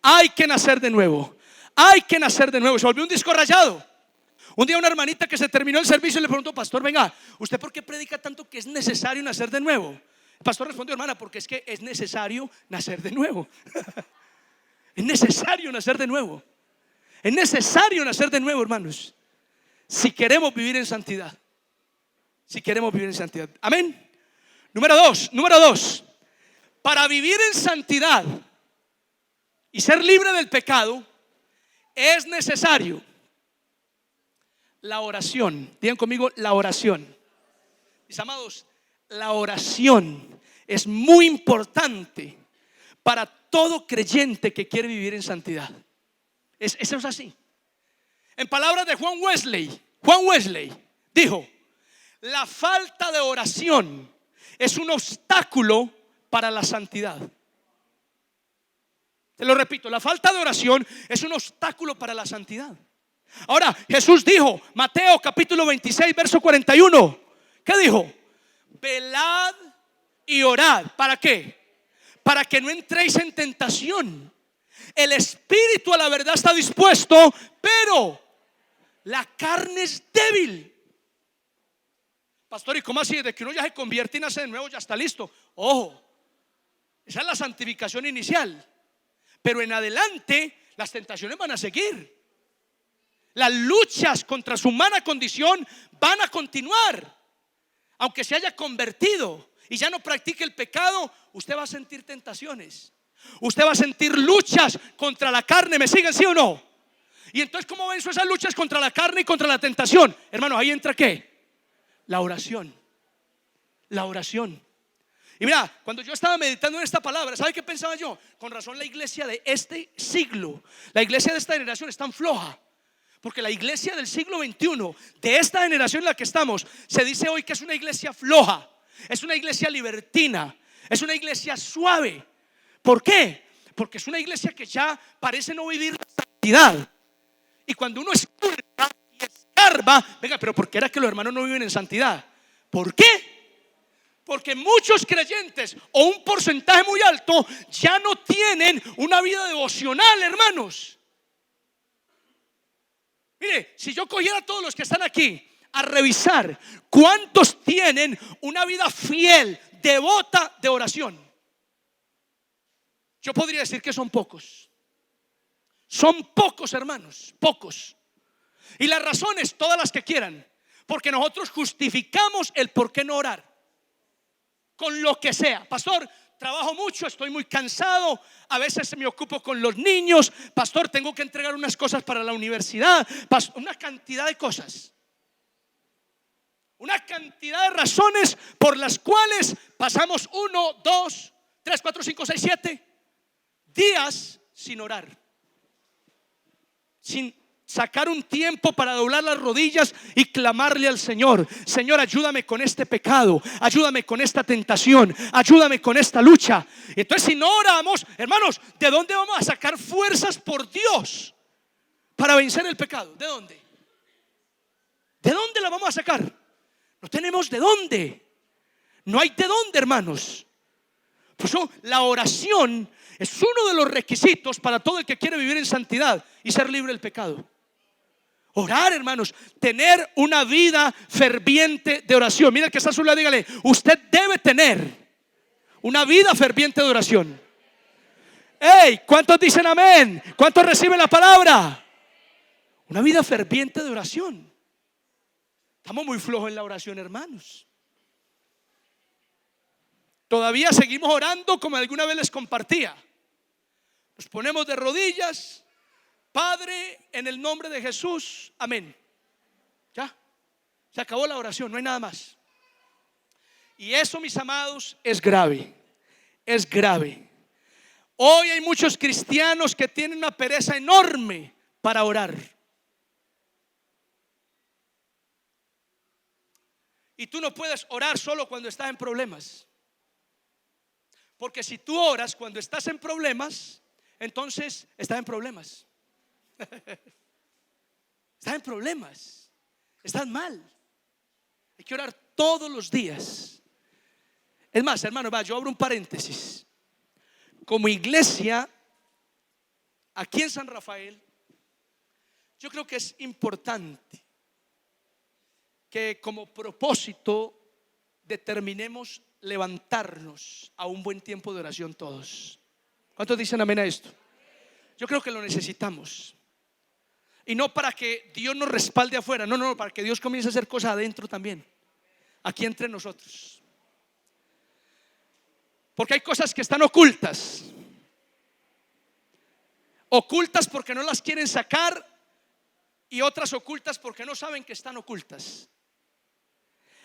hay que nacer de nuevo, hay que nacer de nuevo. Se volvió un disco rayado. Un día una hermanita que se terminó el servicio le preguntó: pastor, venga, ¿usted por qué predica tanto que es necesario nacer de nuevo? El pastor respondió: hermana, porque es que es necesario nacer de nuevo. Es necesario nacer de nuevo. Es necesario nacer de nuevo, hermanos, si queremos vivir en santidad. Si queremos vivir en santidad. Amén. Número dos. Para vivir en santidad y ser libre del pecado es necesario la oración. Digan conmigo, la oración. Mis amados, la oración es muy importante para todo creyente que quiere vivir en santidad. Eso es así. En palabras de Juan Wesley dijo: la falta de oración es un obstáculo para la santidad. Te lo repito, la falta de oración es un obstáculo para la santidad. Ahora, Jesús dijo, Mateo capítulo 26, verso 41, ¿qué dijo? Velad y orad. ¿Para qué? Para que no entréis en tentación. El espíritu a la verdad está dispuesto, pero la carne es débil. Pastor, ¿y cómo así? Desde que uno ya se convierte y nace de nuevo ya está listo. Ojo, esa es la santificación inicial. Pero en adelante las tentaciones van a seguir. Las luchas contra su humana condición van a continuar. Aunque se haya convertido y ya no practique el pecado, usted va a sentir tentaciones. Usted va a sentir luchas contra la carne. ¿Me siguen, sí o no? Y entonces, ¿cómo venzo esas luchas contra la carne y contra la tentación? Hermano, ahí entra ¿qué? La oración. La oración. Y mira, cuando yo estaba meditando en esta palabra, ¿sabe qué pensaba yo? Con razón la iglesia de este siglo, la iglesia de esta generación es tan floja. Porque la iglesia del siglo XXI, de esta generación en la que estamos, se dice hoy que es una iglesia floja, es una iglesia libertina, es una iglesia suave. ¿Por qué? Porque es una iglesia que ya parece no vivir la santidad. Y cuando uno escurra y escarba, venga, pero ¿por qué era que los hermanos no viven en santidad? ¿Por qué? Porque muchos creyentes, o un porcentaje muy alto, ya no tienen una vida devocional, hermanos. Mire, si yo cogiera a todos los que están aquí a revisar cuántos tienen una vida fiel, devota de oración, yo podría decir que son pocos. Son pocos, hermanos, pocos. Y las razones, todas las que quieran, porque nosotros justificamos el por qué no orar con lo que sea. Pastor, trabajo mucho, estoy muy cansado, a veces me ocupo con los niños. Pastor, tengo que entregar unas cosas para la universidad. Una cantidad de cosas, una cantidad de razones por las cuales pasamos 1, 2, 3, 4, 5, 6, 7 días sin orar, sin sacar un tiempo para doblar las rodillas y clamarle al Señor: Señor, ayúdame con este pecado, ayúdame con esta tentación, ayúdame con esta lucha. Entonces, si no oramos, hermanos, ¿de dónde vamos a sacar fuerzas por Dios para vencer el pecado? ¿De dónde? ¿De dónde la vamos a sacar? No tenemos de dónde. No hay de dónde, hermanos. Por eso la oración es uno de los requisitos para todo el que quiere vivir en santidad y ser libre del pecado. Orar, hermanos, tener una vida ferviente de oración. Mira el que está a su lado, dígale: usted debe tener una vida ferviente de oración. Hey, ¿cuántos dicen amén? ¿Cuántos reciben la palabra? Una vida ferviente de oración. Estamos muy flojos en la oración, hermanos. Todavía seguimos orando como alguna vez les compartía. Nos ponemos de rodillas: Padre, en el nombre de Jesús, amén. Ya, se acabó la oración, no hay nada más. Y eso, mis amados, es grave. Es grave. Hoy hay muchos cristianos que tienen una pereza enorme para orar. Y tú no puedes orar solo cuando estás en problemas. Porque si tú oras cuando estás en problemas, entonces estás en problemas. Estás en problemas. Estás mal. Hay que orar todos los días. Es más, hermano, yo abro un paréntesis. Como iglesia, aquí en San Rafael, yo creo que es importante que como propósito determinemos levantarnos a un buen tiempo de oración todos. ¿Cuántos dicen amén a esto? Yo creo que lo necesitamos. Y no para que Dios nos respalde afuera, no, no, para que Dios comience a hacer cosas adentro también, aquí entre nosotros. Porque hay cosas que están ocultas. Ocultas porque no las quieren sacar, y otras ocultas porque no saben que están ocultas.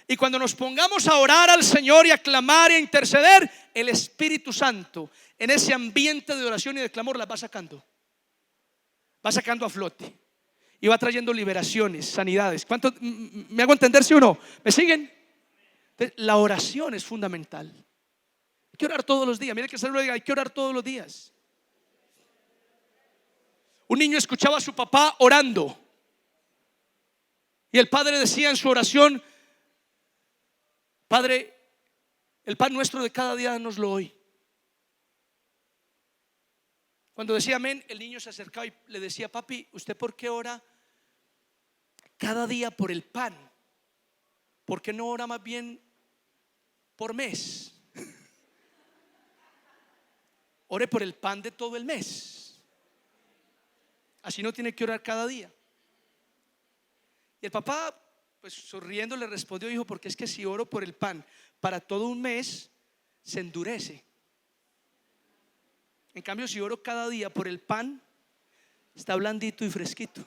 Y cuando nos pongamos a orar al Señor y a clamar y a interceder, el Espíritu Santo en ese ambiente de oración y de clamor las va sacando a flote, y va trayendo liberaciones, sanidades. ¿Cuánto me hago entender, sí o no? ¿Me siguen? Entonces, la oración es fundamental. Hay que orar todos los días. Mire que el Señor lo diga, hay que orar todos los días. Un niño escuchaba a su papá orando, y el padre decía en su oración: Padre, el pan nuestro de cada día danoslo hoy. Cuando decía amén, el niño se acercaba y le decía: papi, ¿usted por qué ora cada día por el pan? ¿Por qué no ora más bien por mes? Ore por el pan de todo el mes. Así no tiene que orar cada día. Y el papá, pues sonriendo, le respondió: hijo, porque es que si oro por el pan para todo un mes, se endurece. En cambio, si oro cada día por el pan, está blandito y fresquito.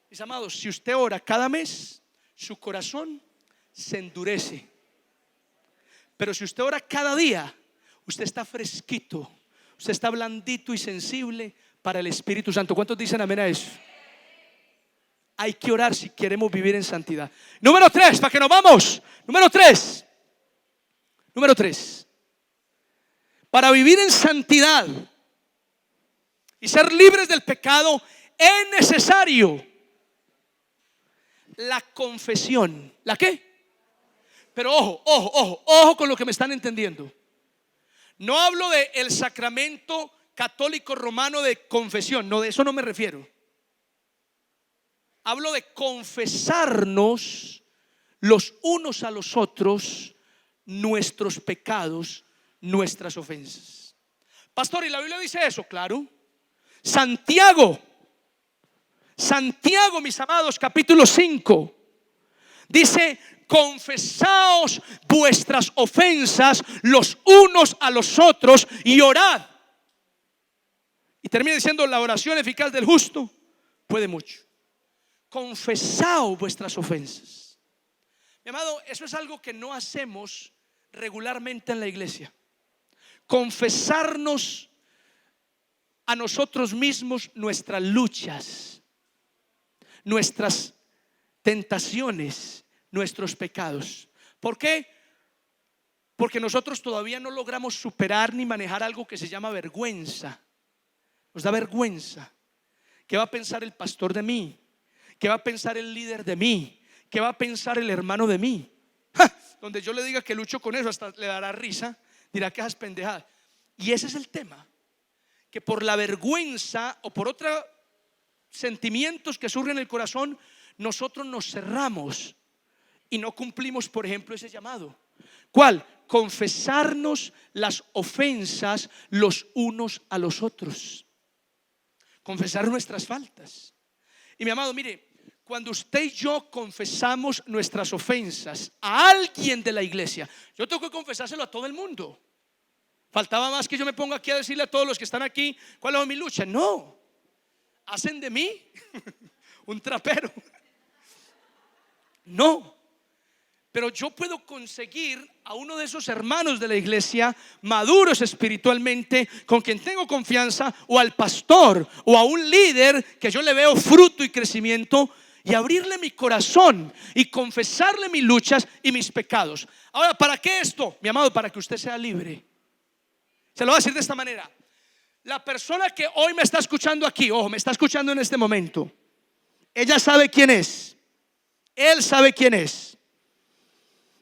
Mis amados, si usted ora cada mes, su corazón se endurece. Pero si usted ora cada día, usted está fresquito, usted está blandito y sensible para el Espíritu Santo. ¿Cuántos dicen amén a eso? Hay que orar si queremos vivir en santidad. Número 3, para que nos vamos. Número 3. Para vivir en santidad y ser libres del pecado es necesario la confesión. ¿La qué? Pero ojo con lo que me están entendiendo. No hablo de el sacramento católico romano de confesión, no, de eso no me refiero. Hablo de confesarnos los unos a los otros nuestros pecados, nuestras ofensas. Pastor, ¿y la Biblia dice eso? Claro. Santiago, mis amados, capítulo 5 dice: confesaos vuestras ofensas los unos a los otros y orad. Y termina diciendo: la oración eficaz del justo puede mucho. Confesaos vuestras ofensas. Mi amado, eso es algo que no hacemos regularmente en la iglesia. Confesarnos a nosotros mismos nuestras luchas, nuestras tentaciones, nuestros pecados. ¿Por qué? Porque nosotros todavía no logramos superar ni manejar algo que se llama vergüenza. Nos da vergüenza. ¿Qué va a pensar el pastor de mí? ¿Qué va a pensar el líder de mí? ¿Qué va a pensar el hermano de mí? Donde yo le diga que lucho con eso, hasta le dará risa, dirá que esas pendejadas. Y ese es el tema, que por la vergüenza o por otros sentimientos que surgen en el corazón, nosotros nos cerramos y no cumplimos, por ejemplo, ese llamado. ¿Cuál? Confesarnos las ofensas los unos a los otros. Confesar nuestras faltas. Y mi amado, mire, cuando usted y yo confesamos nuestras ofensas a alguien de la iglesia, yo tengo que confesárselo a todo el mundo. Faltaba más que yo me ponga aquí a decirle a todos los que están aquí cuál es mi lucha. No, hacen de mí un trapero. No, pero yo puedo conseguir a uno de esos hermanos de la iglesia maduros espiritualmente, con quien tengo confianza, o al pastor o a un líder que yo le veo fruto y crecimiento, y abrirle mi corazón y confesarle mis luchas y mis pecados. Ahora, ¿para qué esto, mi amado? Para que usted sea libre. Se lo voy a decir de esta manera: la persona que hoy me está escuchando aquí, ojo, me está escuchando en este momento, ella sabe quién es, él sabe quién es.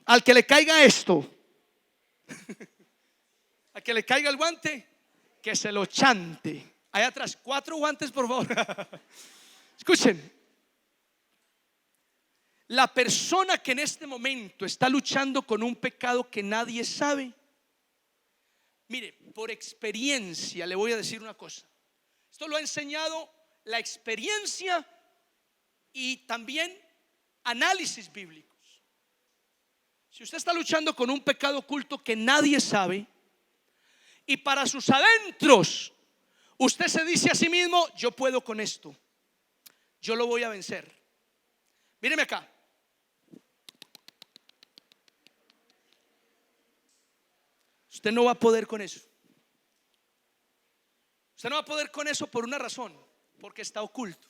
Al que le caiga esto, al que le caiga el guante, que se lo chante. Allá atrás, 4 guantes, por favor. Escuchen. La persona que en este momento está luchando con un pecado que nadie sabe, mire, por experiencia le voy a decir una cosa. Esto lo ha enseñado la experiencia y también análisis bíblicos. Si usted está luchando con un pecado oculto que nadie sabe, y para sus adentros usted se dice a sí mismo: yo puedo con esto, yo lo voy a vencer. Míreme acá. Usted no va a poder con eso. Usted no va a poder con eso por una razón: porque está oculto.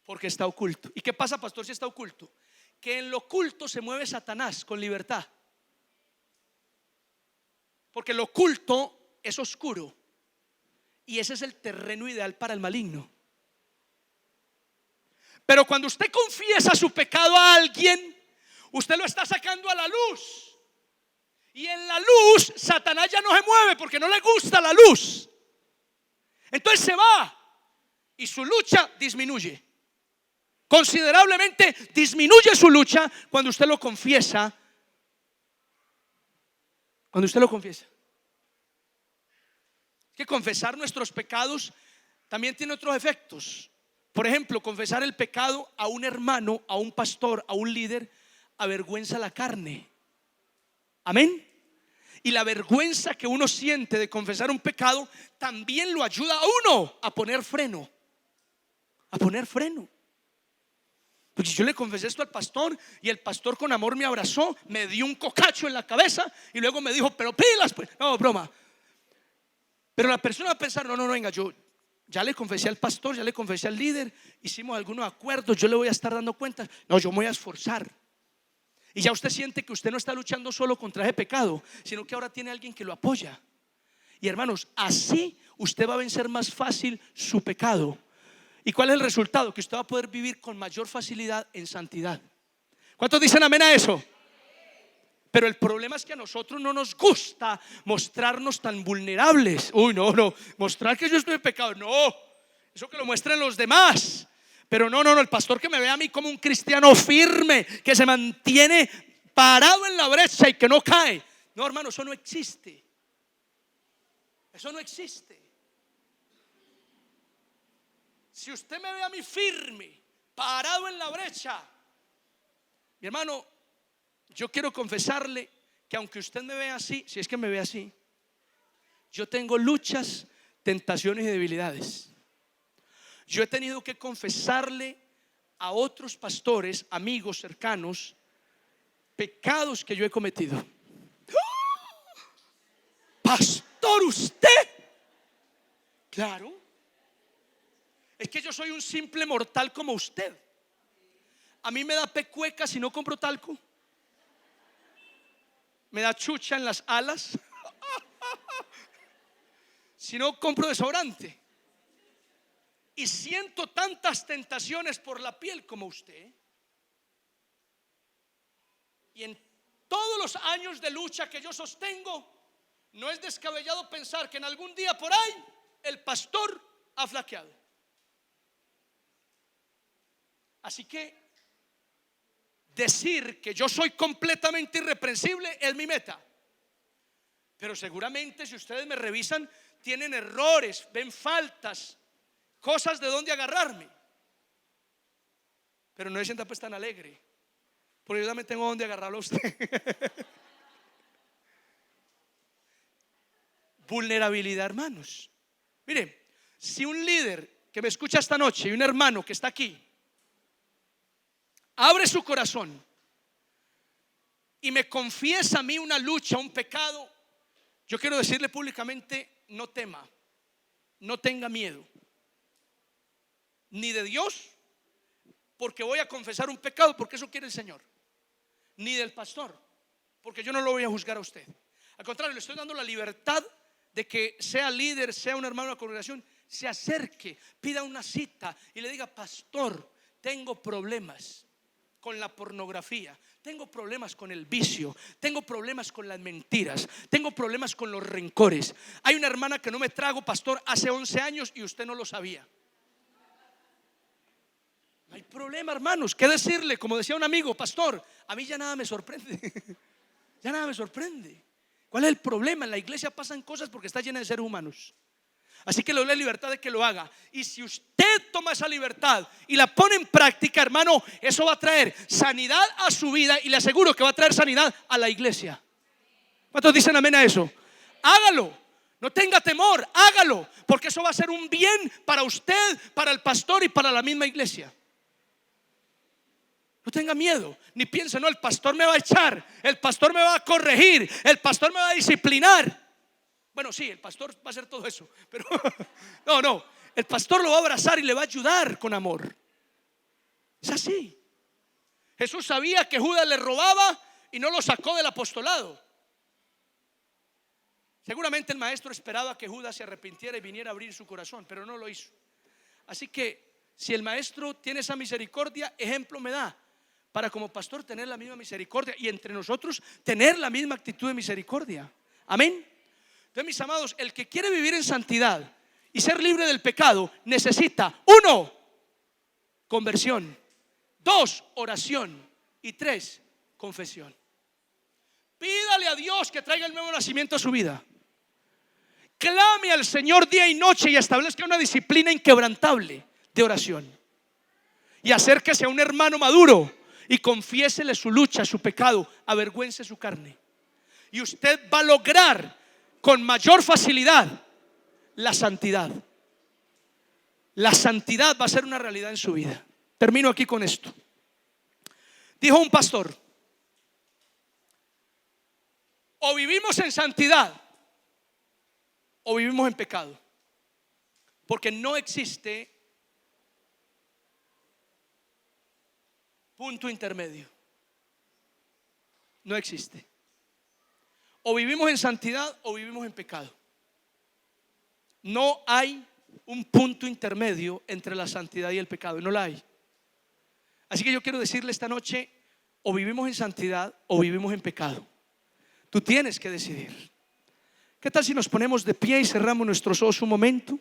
Porque está oculto. ¿Y qué pasa, pastor, si está oculto? Que en lo oculto se mueve Satanás con libertad. Porque lo oculto es oscuro, y ese es el terreno ideal para el maligno. Pero cuando usted confiesa su pecado a alguien, usted lo está sacando a la luz. Y en la luz Satanás ya no se mueve porque no le gusta la luz. Entonces se va y su lucha disminuye. Considerablemente disminuye su lucha cuando usted lo confiesa. Cuando usted lo confiesa. Es que confesar nuestros pecados también tiene otros efectos. Por ejemplo, confesar el pecado a un hermano, a un pastor, a un líder, avergüenza la carne. Amén. Y la vergüenza que uno siente de confesar un pecado también lo ayuda a uno a poner freno. A poner freno. Porque yo le confesé esto al pastor y el pastor con amor me abrazó, me dio un cocacho en la cabeza y luego me dijo: pero pilas, pues. No, broma. Pero la persona va a pensar: no, venga, yo ya le confesé al pastor, ya le confesé al líder, hicimos algunos acuerdos, yo le voy a estar dando cuentas. No, yo me voy a esforzar. Y ya usted siente que usted no está luchando solo contra ese pecado, sino que ahora tiene alguien que lo apoya. Y hermanos, así usted va a vencer más fácil su pecado. ¿Y cuál es el resultado? Que usted va a poder vivir con mayor facilidad en santidad. ¿Cuántos dicen amén a eso? Pero el problema es que a nosotros no nos gusta mostrarnos tan vulnerables. Uy, no, mostrar que yo estoy en pecado, no. Eso que lo muestren los demás. Pero no, el pastor que me ve a mí como un cristiano firme, que se mantiene parado en la brecha y que no cae. No, hermano, eso no existe. Eso no existe. Si usted me ve a mí firme, parado en la brecha, mi hermano, yo quiero confesarle que aunque usted me vea así, si es que me ve así, yo tengo luchas, tentaciones y debilidades. Yo he tenido que confesarle a otros pastores, amigos cercanos, pecados que yo he cometido. ¡Oh! Pastor, ¿usted? Claro. Es que yo soy un simple mortal como usted. A mí me da pecueca si no compro talco. Me da chucha en las alas si no compro desodorante. Y siento tantas tentaciones por la piel como usted. Y en todos los años de lucha que yo sostengo, no es descabellado pensar que en algún día por ahí el pastor ha flaqueado. Así que decir que yo soy completamente irreprensible es mi meta. Pero seguramente si ustedes me revisan, tienen errores, ven faltas, cosas de donde agarrarme. Pero no se sienta pues tan alegre, porque yo también tengo donde agarrarlo a usted. Vulnerabilidad, hermanos. Mire, si un líder que me escucha esta noche y un hermano que está aquí abre su corazón y me confiesa a mí una lucha, un pecado, yo quiero decirle públicamente: no tema, no tenga miedo, ni de Dios, porque voy a confesar un pecado, porque eso quiere el Señor, ni del pastor, porque yo no lo voy a juzgar a usted. Al contrario, le estoy dando la libertad de que sea líder, sea un hermano de la congregación, se acerque, pida una cita y le diga: pastor, tengo problemas con la pornografía, tengo problemas con el vicio, tengo problemas con las mentiras, tengo problemas con los rencores. Hay una hermana que no me trago, pastor, hace 11 años y usted no lo sabía. No hay problema, hermanos. ¿Qué decirle? Como decía un amigo: pastor, a mí ya nada me sorprende. Ya nada me sorprende. ¿Cuál es el problema? En la iglesia pasan cosas porque está llena de seres humanos. Así que le doy la libertad de que lo haga. Y si usted toma esa libertad y la pone en práctica, hermano, eso va a traer sanidad a su vida, y le aseguro que va a traer sanidad a la iglesia. ¿Cuántos dicen amén a eso? Hágalo, no tenga temor, hágalo, porque eso va a ser un bien para usted, para el pastor y para la misma iglesia. No tenga miedo, ni piense, no, el pastor me va a echar, el pastor me va a corregir, el pastor me va a disciplinar. Bueno, sí, el pastor va a hacer todo eso, pero no, el pastor lo va a abrazar y le va a ayudar con amor. Es así. Jesús sabía que Judas le robaba y no lo sacó del apostolado. Seguramente el maestro esperaba que Judas se arrepintiera y viniera a abrir su corazón, pero no lo hizo. Así que si el maestro tiene esa misericordia, ejemplo me da para como pastor tener la misma misericordia y entre nosotros tener la misma actitud de misericordia. Amén. Entonces, mis amados, el que quiere vivir en santidad y ser libre del pecado necesita: 1, conversión; 2, oración; y 3, confesión. Pídale a Dios que traiga el nuevo nacimiento a su vida. Clame al Señor día y noche y establezca una disciplina inquebrantable de oración. Y acérquese a un hermano maduro y confiésele su lucha, su pecado, avergüence su carne. Y usted va a lograr con mayor facilidad la santidad. La santidad va a ser una realidad en su vida. Termino aquí con esto. Dijo un pastor: o vivimos en santidad o vivimos en pecado, porque no existe punto intermedio. No existe. O vivimos en santidad o vivimos en pecado. No hay un punto intermedio entre la santidad y el pecado, no la hay. Así que yo quiero decirle esta noche: o vivimos en santidad o vivimos en pecado. Tú tienes que decidir. ¿Qué tal si nos ponemos de pie y cerramos nuestros ojos un momento?